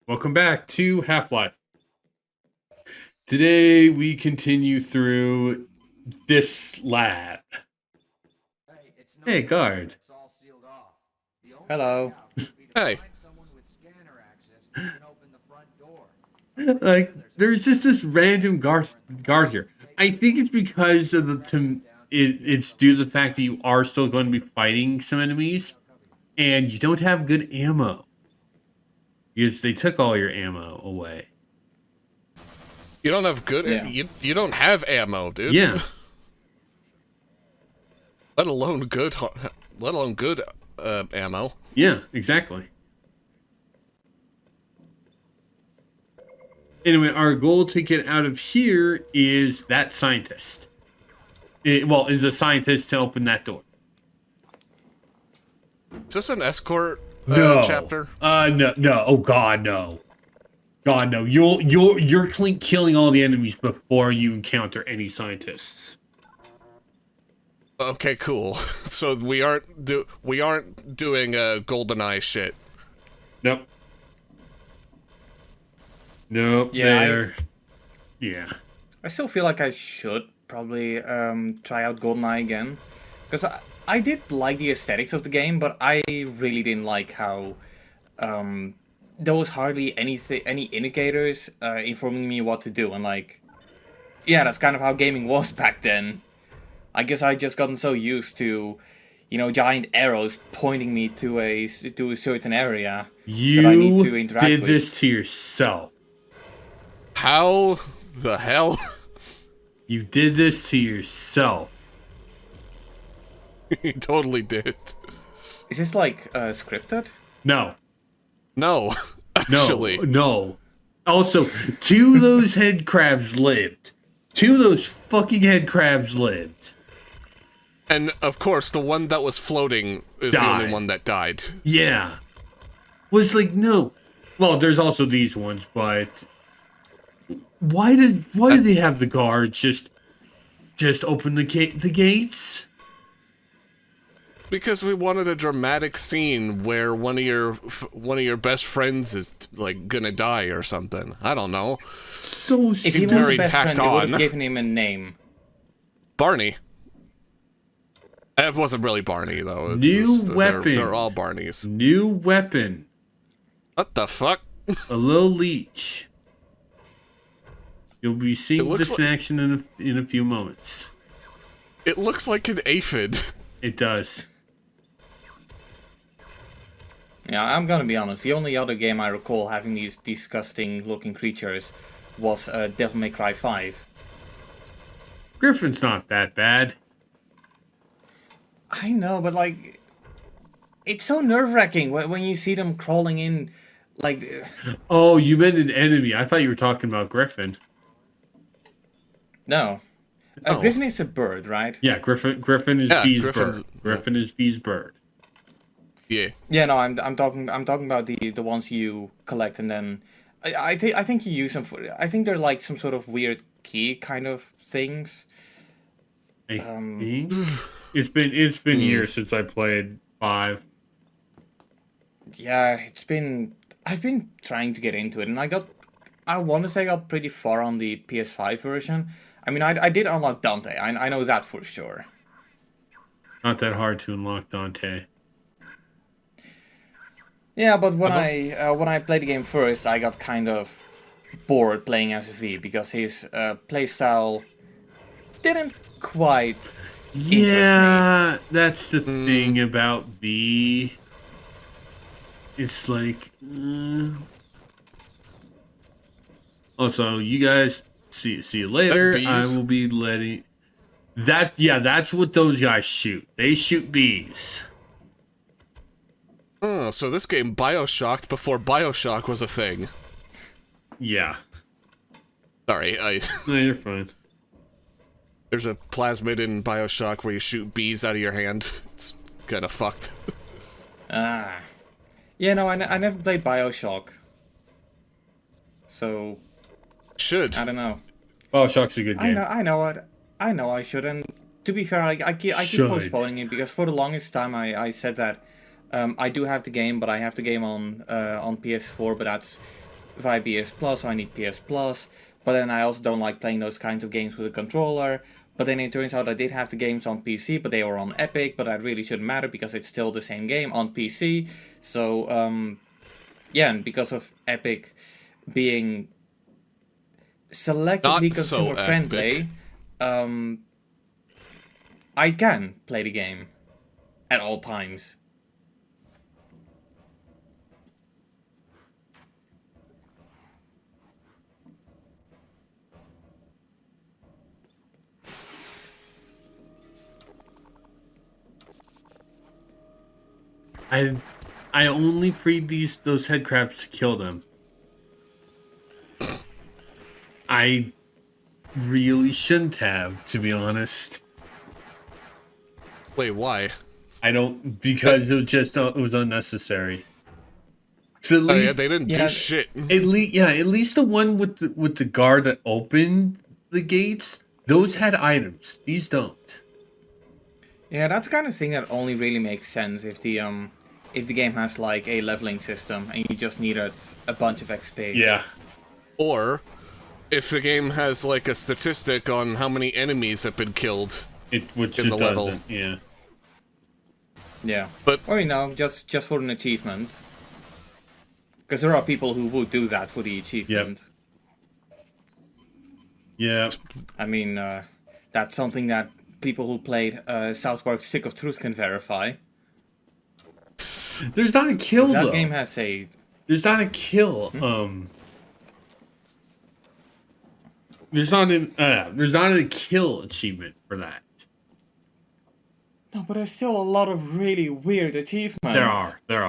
Welcome back to Half-Life. Today we continue through this lab. Hey, guard. Hello. Hey, Like, there's just this random guard here. I think it's because of it's due to the fact that you are still going to be fighting some enemies, and you don't have good ammo. Because they took all your ammo away. you don't have good. Yeah. You don't have ammo, dude. Yeah. Let alone good. Ammo. Yeah, exactly. Anyway, our goal to get out of here is that scientist. Is a scientist to open that door. Is this an escort No. chapter? No. Oh God, no. God, no. You're killing all the enemies before you encounter any scientists. Okay, cool. So we aren't doing GoldenEye shit. Nope. Nope. Yeah, Yeah. I still feel like I should probably try out GoldenEye again. Because I did like the aesthetics of the game, but I really didn't like how there was hardly any indicators informing me what to do. And like, yeah, that's kind of how gaming was back then. I guess I just gotten so used to, giant arrows pointing me to a certain area that I need to You interact did with. this to yourself. How the hell? You did this to yourself. He totally did. Is this like scripted? No. No, No. actually. No. Also, two of those head crabs lived. Two of those fucking head crabs lived. And of course, the one that was floating is the Died. only one that died. Yeah. Was like, no. Well, there's also these ones, but why do they have the guards just open the gates? Because we wanted a dramatic scene where one of your best friends is like gonna die or something. I don't know. So If he was very a best friend, tacked they would on. have given him a name. Barney. It wasn't really Barney though. It's New just- weapon. They're all Barneys. New weapon. What the fuck? A little leech. You'll be seeing looks this in action in a few moments. It looks like an aphid. It does. Yeah, I'm gonna be honest. The only other game I recall having these disgusting-looking creatures was Devil May Cry 5. Griffin's not that bad. I know, but like, it's so nerve-wracking when you see them crawling in, like. Oh, you meant an enemy. I thought you were talking about Griffin. No, Oh. Griffin is a bird, right? Yeah, Griffin is Yeah, V's Griffin's- bird. Griffin is V's bird. Yeah. Yeah, no, I'm talking about the ones you collect and then I think you use them for. I think they're like some sort of weird key kind of things. I think it's been years since I played 5. Yeah, I've been trying to get into it, and I want to say I got pretty far on the PS5 version. I mean, I did unlock Dante. I know that for sure. Not that hard to unlock Dante. Yeah, but when I played the game first, I got kind of bored playing as a V because his playstyle didn't quite. Yeah, that's the thing about V. It's like. Also, you guys see you later. Bees? I will be letting. That yeah, that's what those guys shoot. They shoot bees. Oh, so this game Bioshocked before Bioshock was a thing. Yeah. Sorry, No, you're fine. there's a plasmid in Bioshock where you shoot bees out of your hand. It's kind of fucked. Ah. Yeah, no, I never played Bioshock. So, Should. I don't know. Bioshock's a good game. I know I shouldn't. To be fair, I keep Should. postponing it because for the longest time I said that I do have the game, but I have the game on PS4, but that's via PS Plus, so I need PS Plus. But then I also don't like playing those kinds of games with a controller. But then it turns out I did have the games on PC, but they were on Epic. But that really shouldn't matter because it's still the same game on PC. So yeah, and because of Epic being selectively Not so consumer friendly, I can play the game at all times. I only freed those head crabs to kill them. I really shouldn't have, to be honest. Wait, why? I don't, because it was unnecessary. So at Oh yeah, least they didn't do shit. at least the one with the guard that opened the gates, those had items. These don't. Yeah, that's the kind of thing that only really makes sense if the game has like a leveling system and you just needed a bunch of XP. Yeah. Or if the game has like a statistic on how many enemies have been killed. Which in it the doesn't. level. Yeah. Yeah. But or just for an achievement. Because there are people who would do that for the achievement. Yeah. I mean, that's something that people who played South Park Stick of Truth can verify. There's not a kill That though. game has a... There's not a kill. There's not a kill achievement for that. No, but there's still a lot of really weird achievements. There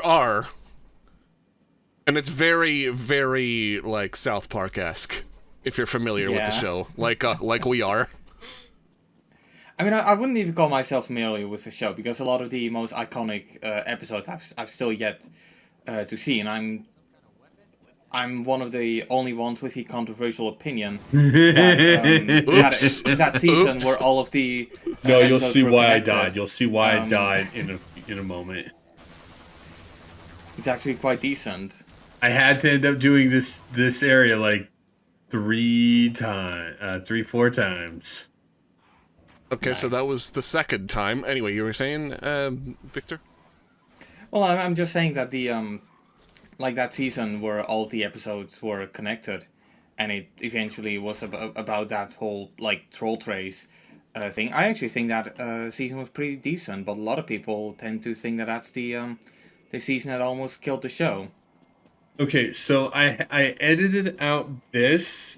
are. And it's very, very like South Park-esque, if you're familiar with the show, like we are. I mean, I wouldn't even call myself familiar with the show because a lot of the most iconic episodes I've still yet to see, and I'm one of the only ones with the controversial opinion that season where all of the No, you'll episodes see were why connected. I died. You'll see why I died in a moment. It's actually quite decent. I had to end up doing this area like 4 times. Okay, Nice. so that was the second time. Anyway, you were saying, Victor? Well, I'm just saying that the like that season where all the episodes were connected, and it eventually was about that whole like troll trace thing. I actually think that season was pretty decent, but a lot of people tend to think that that's the season that almost killed the show. Okay, so I edited out this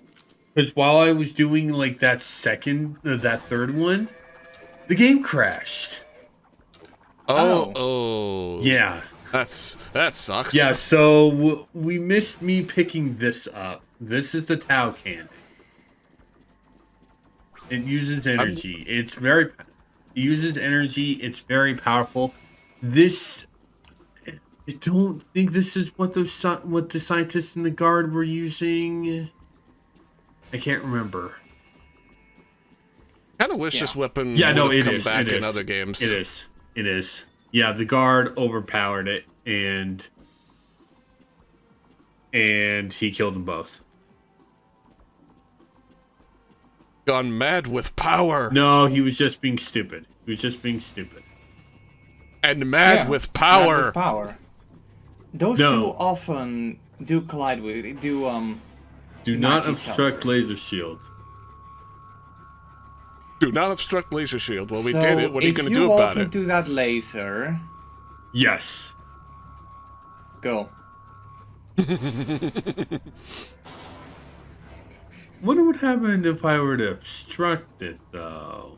because while I was doing like that third one, the game crashed. Oh. Yeah. That sucks. Yeah, so we missed me picking this up. This is the Tau candy. It uses energy. It uses energy. It's very powerful. I don't think this is what the scientists in the guard were using. I can't remember. Kind of wish this weapon it would come is. back It in is. other games. It is. Yeah, the guard overpowered it, and he killed them both. Gone mad with power. No, he was just being stupid. And mad with power. Mad with power. Those two often do collide with do not match each obstruct other. laser shield. Do not obstruct laser shield. Well, we So did it. What are you going to do If you about walk it? into that laser, Yes. go. Wonder what happened if I were to obstruct it, though.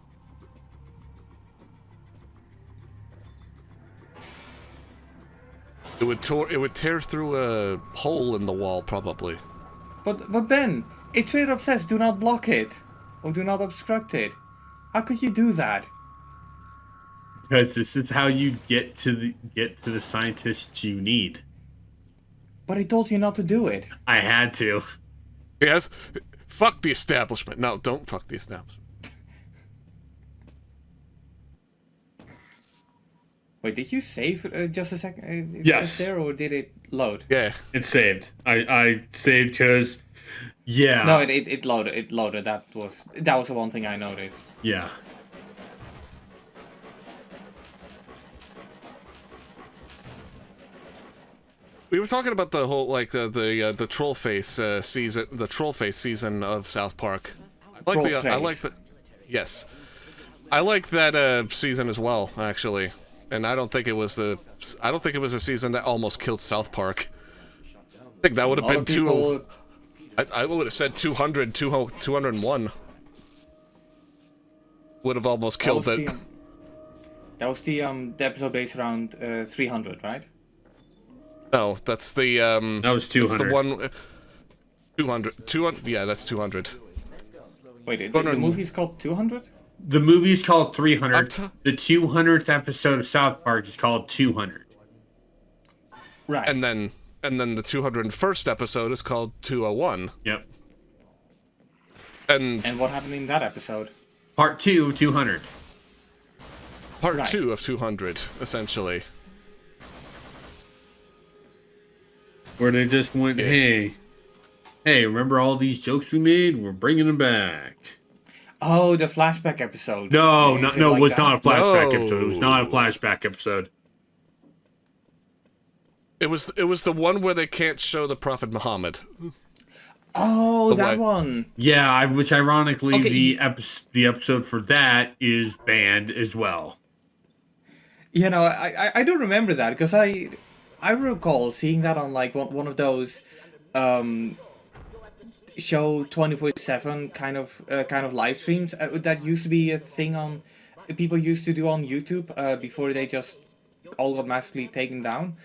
It would tear through a hole in the wall, probably. But Ben, it straight up says do not block it or do not obstruct it. How could you do that? Because this is how you get to the scientists you need. But I told you not to do it. I had to. Yes. Fuck the establishment. No, don't fuck the establishment. Wait, did you save just a second? Yes. Just there, or did it load? Yeah. It's saved. I saved because, yeah. No, it loaded. It loaded. That was the one thing I noticed. Yeah. We were talking about the whole the troll face season, the troll face season of South Park. I like the yes, I like that season as well, actually. And I don't think it was a season that almost killed South Park. I think that would have been too. I would have said 201 would have almost killed it. That was the episode based around 300, right? No, that's the That was 200. It's the one 200. Yeah, that's 200. Wait, the movie's called 200? The movie's called 300. The 200th episode of South Park is called 200. Right. And then the 201st episode is called 201. Yep. And what happened in that episode? Part 2, 200. Part 2 of 200, essentially. Where they just went, hey, remember all these jokes we made? We're bringing them back. Oh, the flashback episode. No, it was not a flashback No. episode. It was not a flashback episode. It was the one where they can't show the Prophet Muhammad. Oh, The that what? one. Yeah, which ironically, Okay. the episode for that is banned as well. You know, I do remember that because I recall seeing that on like one of those show 24/7 kind of live streams that used to be a thing on people used to do on YouTube before they just all got massively taken down.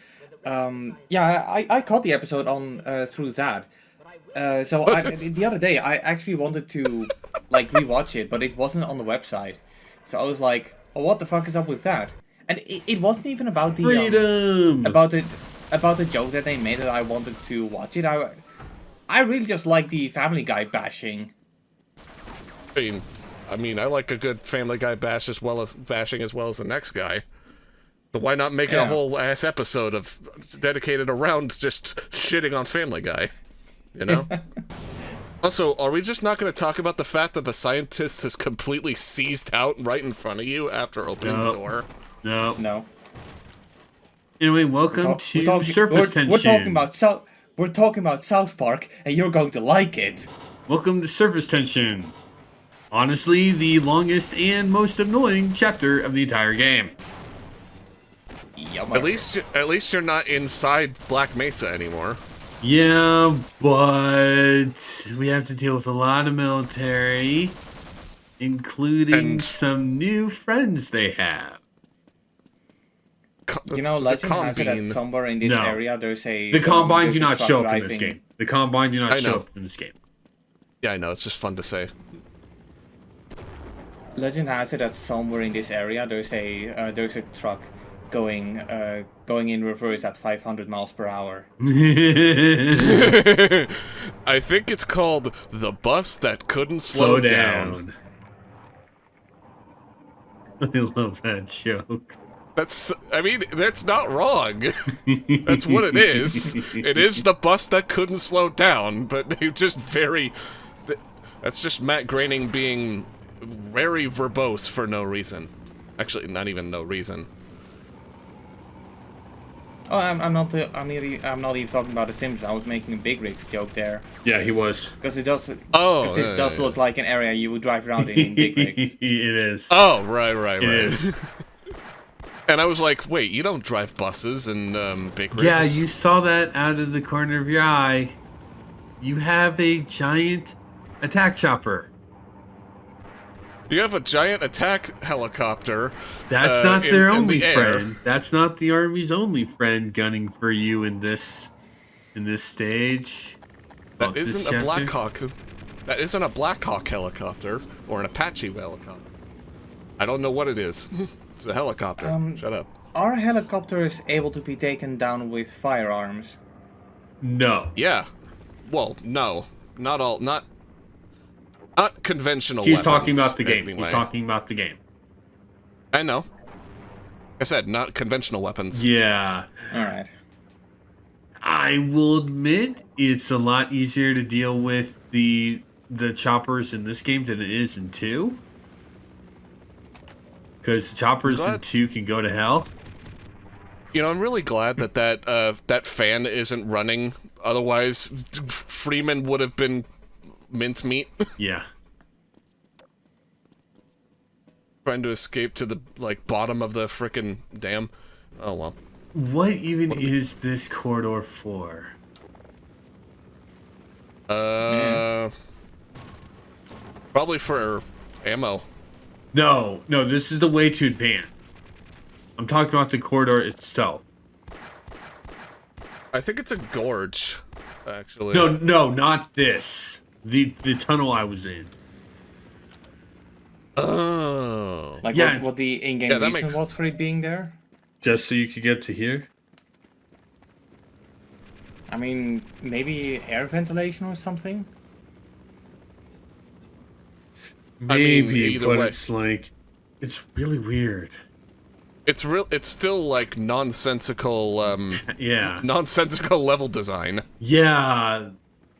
I caught the episode on through that. The other day I actually wanted to like rewatch it, but it wasn't on the website. So I was like, oh, what the fuck is up with that? And it wasn't even about the Freedom! about the joke that they made that I wanted to watch it. I really just like the Family Guy bashing. I mean, I like a good Family Guy bash as well as bashing as well as the next guy. So why not make it a whole ass episode of dedicated around just shitting on Family Guy? You know? Also, are we just not going to talk about the fact that the scientist has completely seized out right in front of you after opening the door? No. Anyway, welcome to Surface Tension. We're talking about South Park, and you're going to like it. Welcome to Surface Tension. Honestly, the longest and most annoying chapter of the entire game. Yummer. At least you're not inside Black Mesa anymore. Yeah, but we have to deal with a lot of military, including some new friends they have. You know, legend has it that somewhere in this area there's a... The Combine do not truck show up in driving. this game. The Combine do not show up in this game. Yeah, I know, it's just fun to say. Legend has it that somewhere in this area there's a truck going in reverse at 500 miles per hour. I think it's called the bus that couldn't slow down. I love that joke. That's not wrong. That's what it is. It is the bus that couldn't slow down, but it just that's just Matt Groening being very verbose for no reason. Actually, not even no reason. Oh, I'm not even talking about the Simpsons. I was making a Big Rigs joke there. Yeah, he was. Because it does. Oh, because this does look like an area you would drive around in Big Rigs. It is. Oh, right. It is. And I was like, wait, you don't drive buses in Big Rigs? Yeah, you saw that out of the corner of your eye. You have a giant attack chopper. You have a giant attack helicopter. That's not their in only the air. friend. That's not the Army's only friend gunning for you in this stage. That isn't a Black Hawk. That isn't a Black Hawk helicopter or an Apache helicopter. I don't know what it is. It's a helicopter. Shut up. Are helicopters able to be taken down with firearms? No. Yeah. Well, no. Not all. Not conventional He's weapons. talking about the game. Anyway. He's talking about the game. I know. I said, not conventional weapons. Yeah. All right. I will admit it's a lot easier to deal with the choppers in this game than it is in 2. Because the choppers in 2 can go to hell. You know, I'm really glad that that fan isn't running. Otherwise, Freeman would have been mincemeat. Yeah. Trying to escape to the, like, bottom of the frickin' dam. Oh, well. What even is this corridor for? Probably for ammo. No, this is the way to advance. I'm talking about the corridor itself. I think it's a gorge, actually. No, not this. The tunnel I was in. Oh. Like Yeah. what the in-game reason was for it being there? Just so you could get to here? I mean, maybe air ventilation or something? Maybe, either but way. it's like... It's really weird. It's still, like, nonsensical, Yeah. nonsensical level design. Yeah.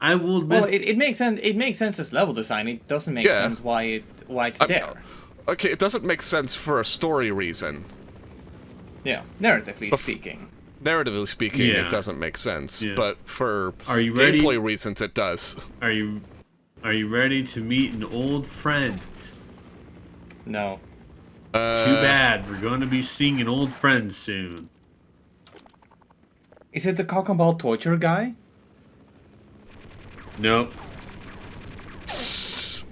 I will admit... Well, it makes sense. It makes sense as level design. It doesn't make sense why it's there. Okay, it doesn't make sense for a story reason. Yeah, narratively speaking. Narratively speaking, Yeah. it doesn't make sense. Yeah. But for Are you ready? gameplay reasons, it does. Are you ready to meet an old friend? No. Too bad. We're going to be seeing an old friend soon. Is it the cock and ball torture guy? Nope.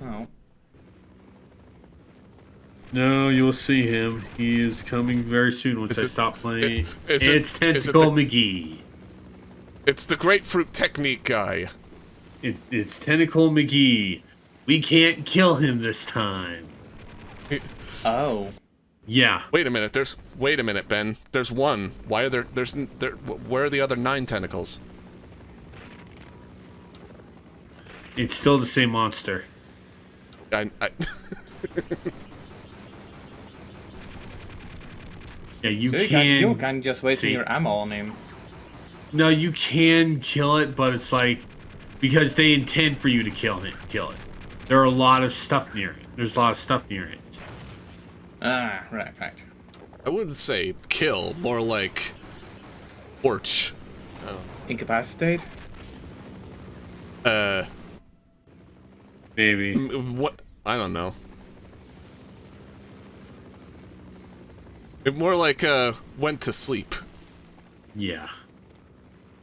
Oh. No, you'll see him. He is coming very soon once I stop playing. It's Tentacle McGee. It's the grapefruit technique guy. It's Tentacle McGee. We can't kill him this time. Oh. Yeah. Wait a minute, Ben. There's one. Why are where are the other 9 tentacles? It's still the same monster. Yeah, you So can... you're kind of just wasting see. your ammo on him. No, you can kill it, but it's like... Because they intend for you to kill it. There are a lot of stuff near it. There's a lot of stuff near it. Ah, right. I wouldn't say kill, more like torch. Incapacitate? Maybe. What? I don't know. It more like went to sleep. Yeah.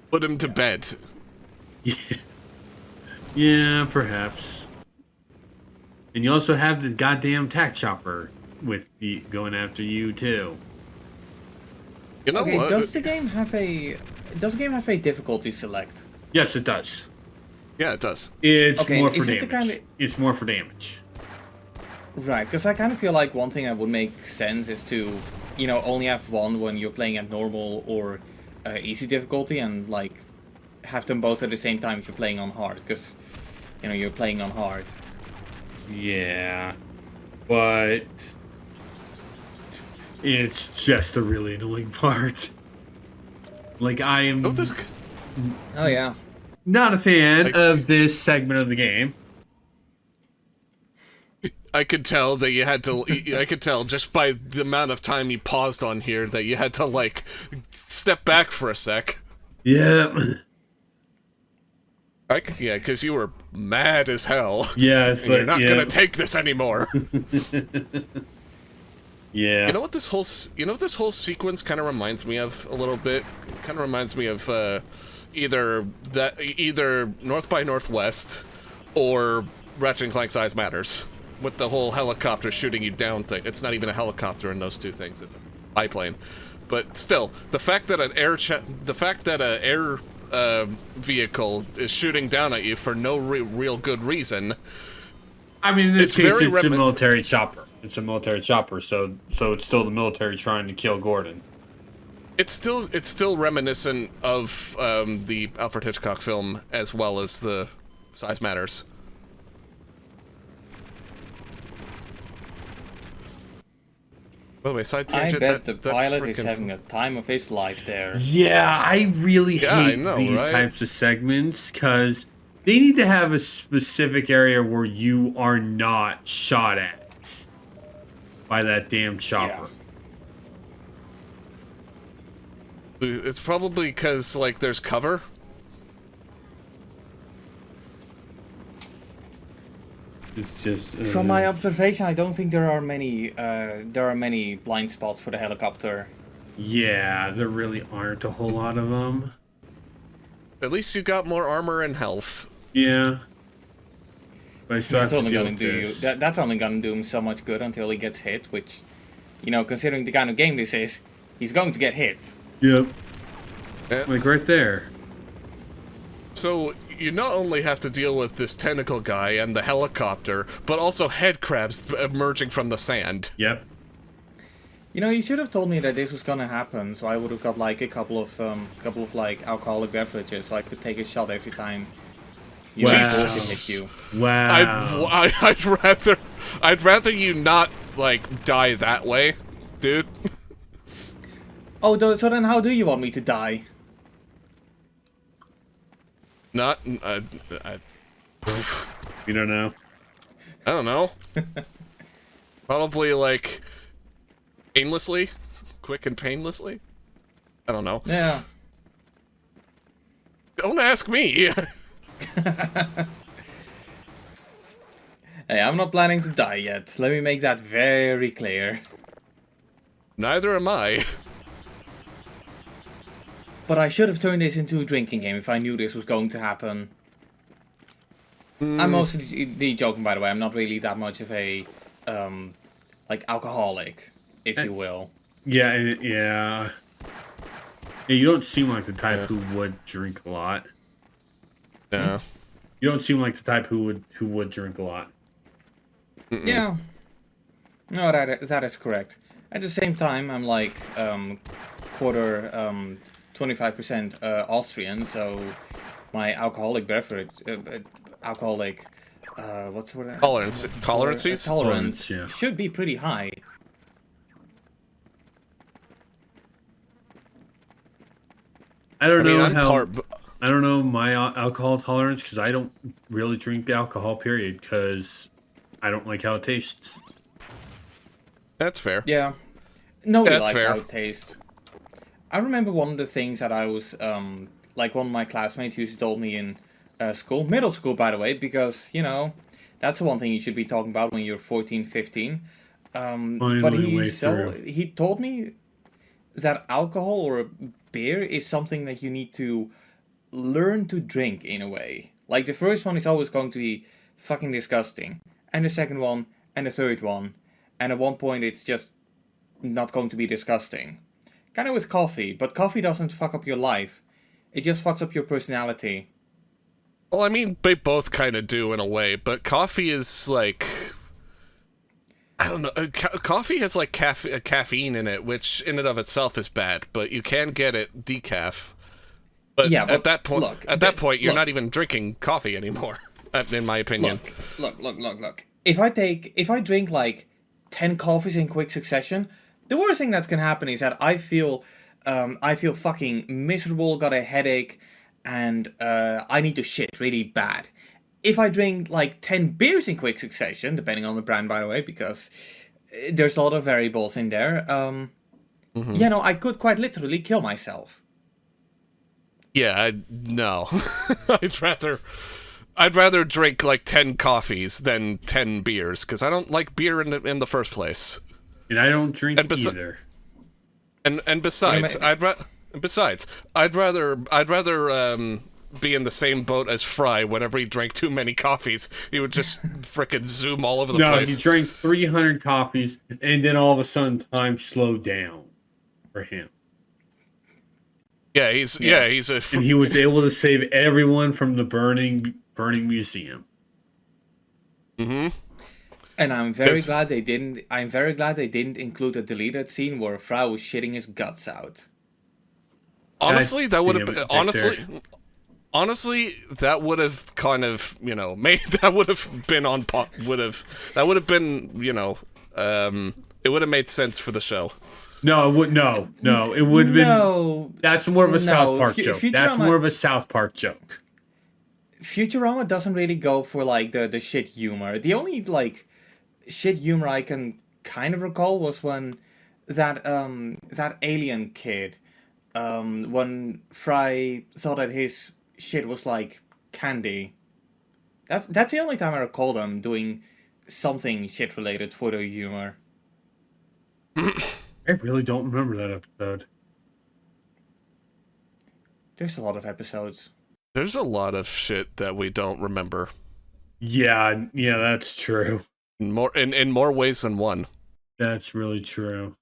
Put him to bed. Yeah. Yeah, perhaps. And you also have the goddamn tack chopper with the going after you too. You know Okay, what? does the game have a difficulty select? Yes, it does. Yeah, it does. It's Okay, more for is it the damage. kind of- It's more for damage. Right, because I kind of feel like one thing that would make sense is to, only have one when you're playing at normal or easy difficulty, and like have them both at the same time if you're playing on hard, because you're playing on hard. Yeah, but it's just a really annoying part. Like I am Oh yeah. not a fan of this segment of the game. I could tell that you had to. I could tell just by the amount of time you paused on here that you had to like step back for a sec. Yeah. Yeah, because you were mad as hell. Yeah, it's like, you're not gonna take this anymore. Yeah. You know what this whole sequence kind of reminds me of a little bit. Kind of reminds me of either North by Northwest or Ratchet and Clank Size Matters, with the whole helicopter shooting you down thing. It's not even a helicopter in those two things. It's a biplane. But still, the fact that an air vehicle is shooting down at you for no real good reason. I mean, in this case, it's a military chopper. It's a military chopper, so it's still the military trying to kill Gordon. It's still reminiscent of the Alfred Hitchcock film as well as the Size Matters. By the way, side I tangent. bet the that pilot frickin'... is having a time of his life there. Yeah, I really hate know, these right? types of segments because they need to have a specific area where you are not shot at by that damn chopper. Yeah. It's probably because, like, there's cover. It's just From my observation, I don't think there are many blind spots for the helicopter. yeah, there really aren't a whole lot of them. At least you got more armor and health. Yeah, but I still have That's to only deal gonna with do this. that's only gonna do him so much good until he gets hit. Which, you know, considering the kind of game this is, he's going to get hit. Yep, Yeah. like right there. So you not only have to deal with this tentacle guy and the helicopter, but also head crabs emerging from the sand. Yep. You know, you should have told me that this was gonna happen, so I would have got like a couple of like alcoholic beverages, so I could take a shot every time. Wow. Hit you. Wow. I'd rather you not like die that way, dude. Oh, so then how do you want me to die? Not You don't know. I don't know. Probably like painlessly, quick and painlessly. I don't know. Yeah. Don't ask me. Hey, I'm not planning to die yet. Let me make that very clear. Neither am I. But I should have turned this into a drinking game if I knew this was going to happen. I'm mostly joking, by the way. I'm not really that much of a, like, alcoholic, if you will. Yeah, yeah. Yeah, you don't seem like the type who would drink a lot. Yeah. You don't seem like the type who would drink a lot. Yeah. No, that is correct. At the same time, I'm like, quarter, 25% Austrian, so my alcoholic beverage, what's the word? Tolerances? Tolerance yeah. should be pretty high. I don't know I'm how. I don't know my alcohol tolerance because I don't really drink the alcohol. Period, because I don't like how it tastes. That's fair. Yeah. Nobody That's likes fair. how it tastes. I remember one of the things that I was, like one of my classmates used to told me in school, middle school by the way, because, you know, that's the one thing you should be talking about when you're 14, 15. But he told me that alcohol or beer is something that you need to learn to drink in a way. Like the first one is always going to be fucking disgusting, and the second one, and the third one, and at one point it's just not going to be disgusting. Kind of with coffee, but coffee doesn't fuck up your life. It just fucks up your personality. Well, I mean, they both kind of do in a way, but coffee is like... I don't know. Coffee has like caffeine in it, which in and of itself is bad, but you can get it decaf. But Yeah, but at that point, look, you're not even drinking coffee anymore, in my opinion. Look. If I drink like 10 coffees in quick succession, the worst thing that can happen is that I feel fucking miserable, got a headache, and I need to shit really bad. If I drink like 10 beers in quick succession, depending on the brand, by the way, because there's a lot of variables in there, you know, I could quite literally kill myself. Yeah, no. I'd rather drink like 10 coffees than 10 beers, because I don't like beer in the first place. And I don't drink either. And besides, I'd rather be in the same boat as Fry whenever he drank too many coffees. He would just frickin' zoom all over the place. No, he drank 300 coffees, and then all of a sudden time slowed down for him. Yeah, he's a... And he was able to save everyone from the burning museum. Mm-hmm. And I'm very glad they didn't. I'm very glad they didn't include a deleted scene where Fry was shitting his guts out. Honestly, that would have been honestly, that would have kind of, you know, that would have been, you know, it It would have made sense for the show. No, it would no. It would have been. No, That's more of a South Park Fu- joke. Futurama- That's more of a South Park joke. Futurama doesn't really go for like the shit humor. The only like shit humor I can kind of recall was when that alien kid, when Fry thought that his shit was like candy. That's the only time I recall them doing something shit related for the humor. I really don't remember that episode. There's a lot of episodes. There's a lot of shit that we don't remember. Yeah, that's true. In more ways than one. That's really true.